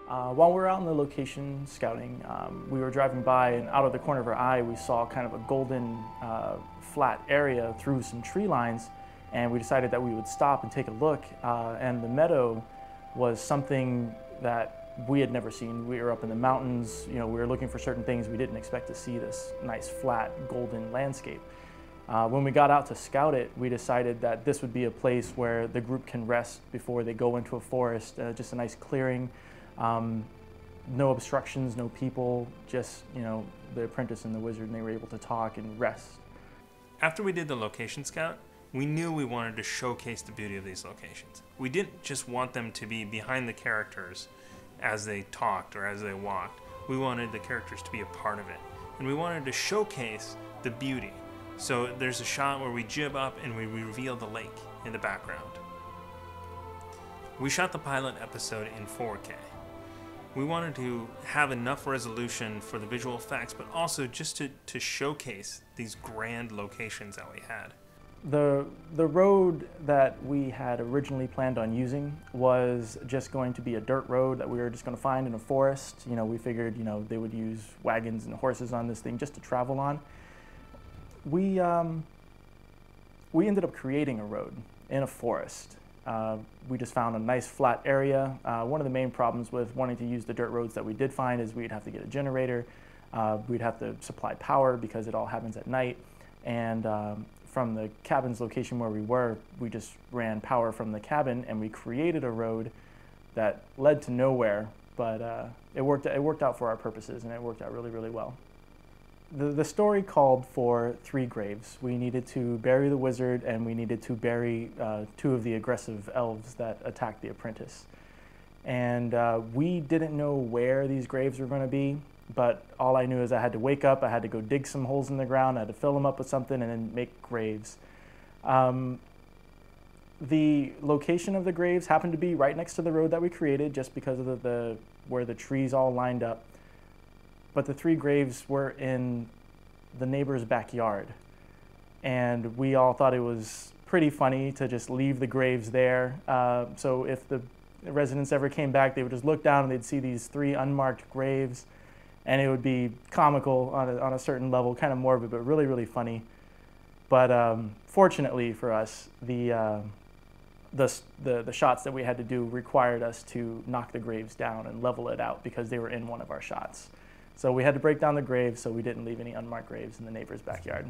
While we were out in the location scouting, we were driving by, and out of the corner of our eye we saw kind of a golden flat area through some tree lines, and we decided that we would stop and take a look. And the meadow was something that we had never seen. We were up in the mountains, we were looking for certain things. We didn't expect to see this nice flat golden landscape. When we got out to scout it, we decided that this would be a place where the group can rest before they go into a forest, just a nice clearing. No obstructions, no people, just, the apprentice and the wizard, and they were able to talk and rest. After we did the location scout, we knew we wanted to showcase the beauty of these locations. We didn't just want them to be behind the characters as they talked or as they walked. We wanted the characters to be a part of it. And we wanted to showcase the beauty. So there's a shot where we jib up and we reveal the lake in the background. We shot the pilot episode in 4K. We wanted to have enough resolution for the visual effects, but also just to showcase these grand locations that we had. The road that we had originally planned on using was just going to be a dirt road that we were just going to find in a forest. We figured, they would use wagons and horses on this thing just to travel on. We ended up creating a road in a forest. We just found a nice flat area. One of the main problems with wanting to use the dirt roads that we did find is we'd have to get a generator. We'd have to supply power because it all happens at night. And from the cabin's location where we were, we just ran power from the cabin, and we created a road that led to nowhere, but it worked out for our purposes, and it worked out really, really well. The story called for 3 graves. We needed to bury the wizard, and we needed to bury 2 of the aggressive elves that attacked the apprentice. And we didn't know where these graves were going to be, but all I knew is I had to wake up, I had to go dig some holes in the ground, I had to fill them up with something, and then make graves. The location of the graves happened to be right next to the road that we created, just because of where the trees all lined up. But the 3 graves were in the neighbor's backyard. And we all thought it was pretty funny to just leave the graves there. So if the residents ever came back, they would just look down and they'd see these 3 unmarked graves. And it would be comical on a certain level, kind of morbid, but really, really funny. But fortunately for us, the shots that we had to do required us to knock the graves down and level it out because they were in one of our shots. So we had to break down the graves so we didn't leave any unmarked graves in the neighbor's backyard.